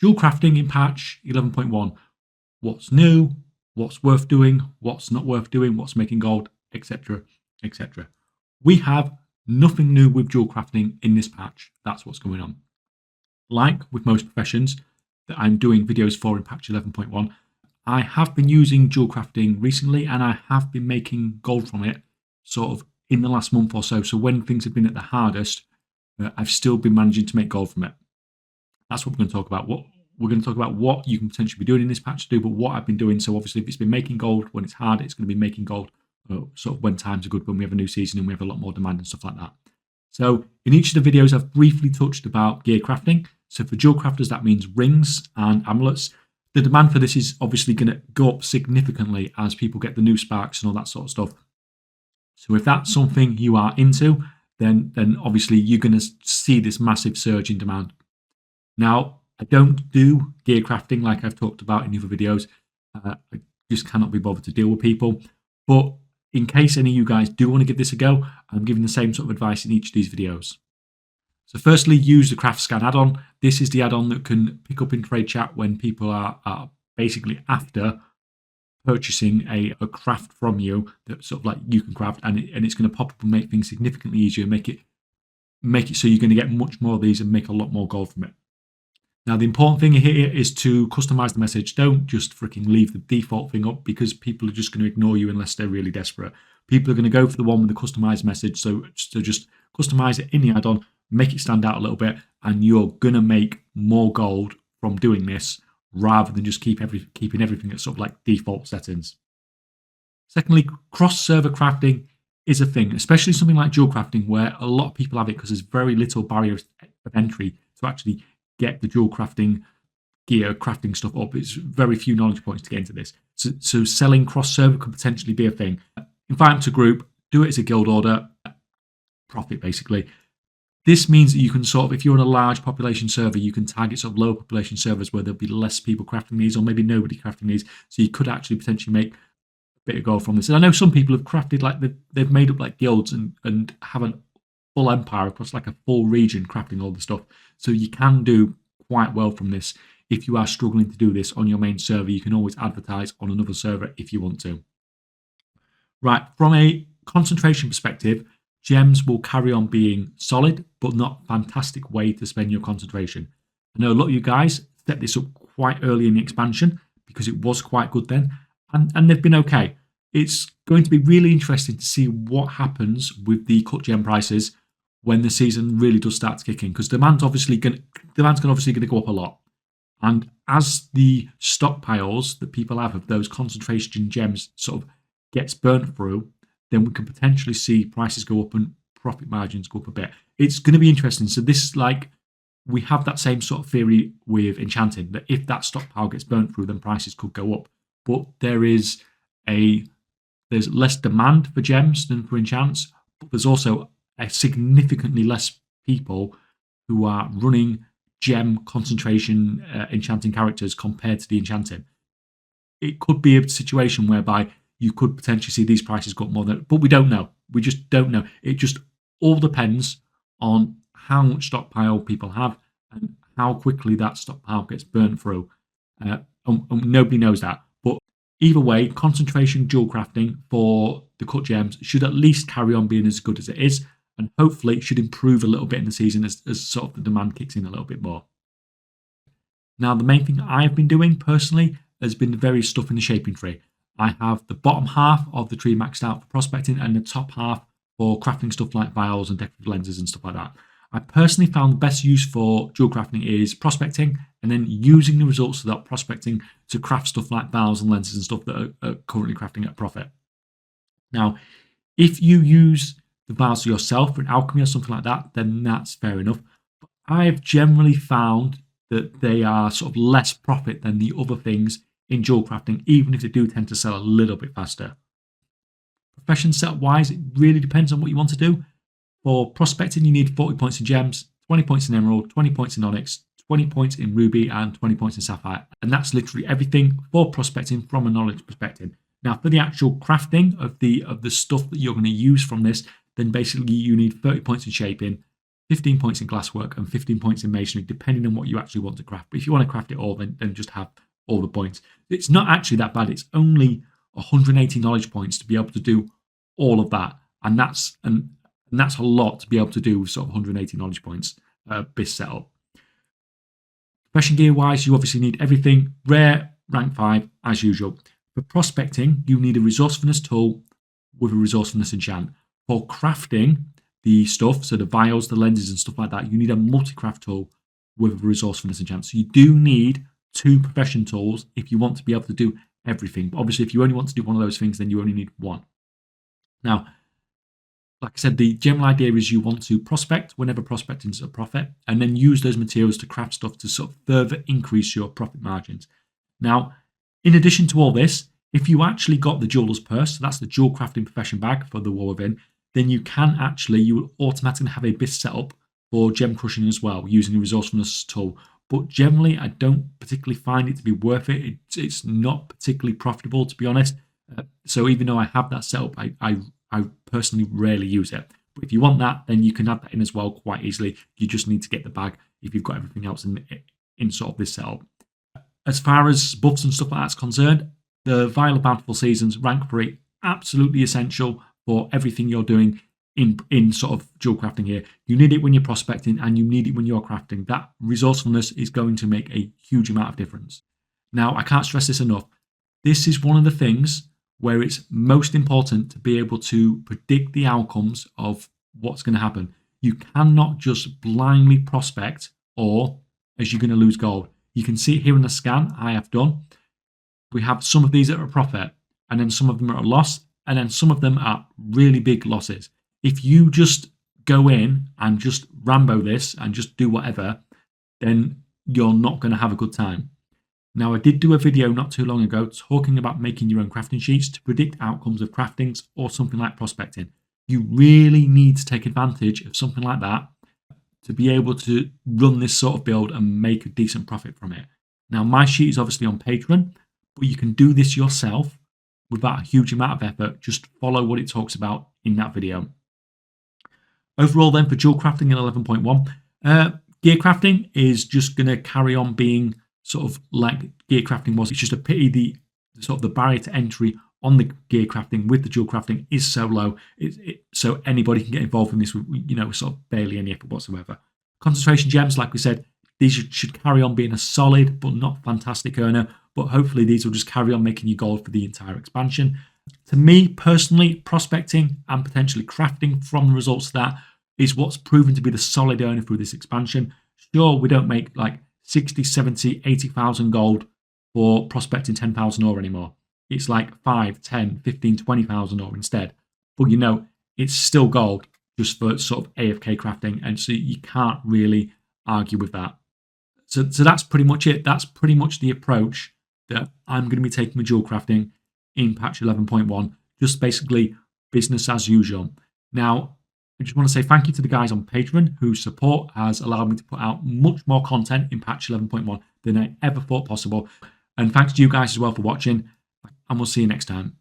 Jewel crafting in patch 11.1. What's new, what's worth doing, what's not worth doing, what's making gold, etc, etc. We have nothing new with jewel crafting in this patch. That's what's going on. Like with most professions that I'm doing videos for in patch 11.1, I have been using jewel crafting recently and I have been making gold from it sort of in the last month or so. So when things have been at the hardest, I've still been managing to make gold from it. That's what we're going to talk about. We're going to talk about what you can potentially be doing in this patch to do, but what I've been doing. So obviously if it's been making gold when it's hard, it's going to be making gold sort of when times are good, when we have a new season and we have a lot more demand and stuff like that. So in each of the videos, I've briefly touched about gear crafting. So for jewel crafters, that means rings and amulets. The demand for this is obviously going to go up significantly as people get the new sparks and all that sort of stuff. So if that's something you are into, then obviously you're going to see this massive surge in demand. Now, I don't do gear crafting like I've talked about in other videos. I just cannot be bothered to deal with people. But in case any of you guys do want to give this a go, I'm giving the same sort of advice in each of these videos. So firstly, use the craft scan add-on. This is the add-on that can pick up in trade chat when people are basically after purchasing a craft from you that sort of like you can craft, and it's going to pop up and make things significantly easier, make it so you're going to get much more of these and make a lot more gold from it. Now, the important thing here is to customize the message. Don't just freaking leave the default thing up because people are just going to ignore you unless they're really desperate. People are going to go for the one with the customized message. So just customize it in the add-on, make it stand out a little bit, and you're going to make more gold from doing this rather than just keeping everything at sort of like default settings. Secondly, cross-server crafting is a thing, especially something like jewel crafting where a lot of people have it because there's very little barriers of entry to actually get the jewel crafting gear, crafting stuff up. It's very few knowledge points to get into this. So selling cross-server could potentially be a thing. Invite them to group, do it as a guild order, profit basically. This means that you can sort of, if you're on a large population server, you can target sort of low population servers where there'll be less people crafting these or maybe nobody crafting these. So you could actually potentially make a bit of gold from this. And I know some people have crafted like they've made up like guilds and have a full empire across like a full region crafting all the stuff. So you can do quite well from this. If you are struggling to do this on your main server, you can always advertise on another server if you want to. Right, from a concentration perspective, gems will carry on being solid, but not fantastic way to spend your concentration. I know a lot of you guys set this up quite early in the expansion because it was quite good then, and they've been okay. It's going to be really interesting to see what happens with the cut gem prices when the season really does start to kick in, because demand's obviously going to go up a lot. And as the stockpiles that people have of those concentration gems sort of gets burnt through, then we can potentially see prices go up and profit margins go up a bit. It's going to be interesting. So this is like, we have that same sort of theory with enchanting, that if that stockpile gets burnt through, then prices could go up. But there's less demand for gems than for enchants, but there's also a significantly less people who are running gem concentration enchanting characters compared to the enchanting. It could be a situation whereby you could potentially see these prices go up more than, but we don't know. We just don't know. It just all depends on how much stockpile people have and how quickly that stockpile gets burnt through. Nobody knows that. But either way, concentration jewel crafting for the cut gems should at least carry on being as good as it is. And hopefully it should improve a little bit in the season as sort of the demand kicks in a little bit more. Now, the main thing I've been doing personally has been the various stuff in the shaping tree. I have the bottom half of the tree maxed out for prospecting and the top half for crafting stuff like vials and decorative lenses and stuff like that. I personally found the best use for jewel crafting is prospecting and then using the results of that prospecting to craft stuff like vials and lenses and stuff that are currently crafting at profit. Now, if you use the vials yourself for an alchemy or something like that, then that's fair enough. But I've generally found that they are sort of less profit than the other things in jewel crafting, even if they do tend to sell a little bit faster. Profession setup wise, it really depends on what you want to do. For prospecting, you need 40 points in gems, 20 points in emerald, 20 points in onyx, 20 points in ruby, and 20 points in sapphire. And that's literally everything for prospecting from a knowledge perspective. Now, for the actual crafting of the stuff that you're going to use from this, then basically you need 30 points in shaping, 15 points in glasswork, and 15 points in masonry, depending on what you actually want to craft. But if you want to craft it all, then just have all the points. It's not actually that bad. It's only 180 knowledge points to be able to do all of that, and that's a lot to be able to do with sort of 180 knowledge points BIS setup. Profession gear wise, you obviously need everything rare, rank 5 as usual. For prospecting, you need a resourcefulness tool with a resourcefulness enchant. For crafting the stuff, so the vials, the lenses and stuff like that, you need a multi-craft tool with a resourcefulness enchant. So you do need 2 profession tools if you want to be able to do everything. But obviously, if you only want to do one of those things, then you only need 1. Now, like I said, the general idea is you want to prospect whenever prospecting is a profit, and then use those materials to craft stuff to sort of further increase your profit margins. Now, in addition to all this, if you actually got the jeweler's purse, so that's the jewel crafting profession bag for the war within, then you will automatically have a BIS setup for gem crushing as well, using a resourcefulness tool. But generally, I don't particularly find it to be worth it. It's not particularly profitable, to be honest. So even though I have that set up, I personally rarely use it. But if you want that, then you can add that in as well quite easily. You just need to get the bag if you've got everything else in sort of this setup. As far as buffs and stuff like that's concerned, the Vial of Bountiful Seasons, rank 3, absolutely essential for everything you're doing in sort of jewel crafting here. You need it when you're prospecting, and you need it when you're crafting. That resourcefulness is going to make a huge amount of difference. Now, I can't stress this enough. This is one of the things where it's most important to be able to predict the outcomes of what's going to happen. You cannot just blindly prospect, or as you're going to lose gold. You can see it here in the scan I have done. We have some of these that are a profit, and then some of them are a loss, and then some of them are really big losses. If you just go in and just Rambo this and just do whatever, then you're not going to have a good time. Now, I did do a video not too long ago talking about making your own crafting sheets to predict outcomes of craftings or something like prospecting. You really need to take advantage of something like that to be able to run this sort of build and make a decent profit from it. Now, my sheet is obviously on Patreon, but you can do this yourself without a huge amount of effort. Just follow what it talks about in that video. Overall then, for jewel crafting in 11.1, gear crafting is just going to carry on being sort of like gear crafting was. It's just a pity the sort of the barrier to entry on the gear crafting with the jewel crafting is so low, so anybody can get involved in this with, sort of barely any effort whatsoever. Concentration gems, like we said, these should carry on being a solid but not fantastic earner, but hopefully these will just carry on making you gold for the entire expansion. To me personally, prospecting and potentially crafting from the results of that is what's proven to be the solid earner through this expansion. Sure, we don't make like 60, 70, 80,000 gold for prospecting 10,000 ore anymore. It's like 5, 10, 15, 20,000 ore instead. But it's still gold just for sort of AFK crafting, and so you can't really argue with that. So that's pretty much it. That's pretty much the approach that I'm going to be taking with jewel crafting in patch 11.1, just basically business as usual. Now, I just want to say thank you to the guys on Patreon whose support has allowed me to put out much more content in patch 11.1 than I ever thought possible. And thanks to you guys as well for watching, and we'll see you next time.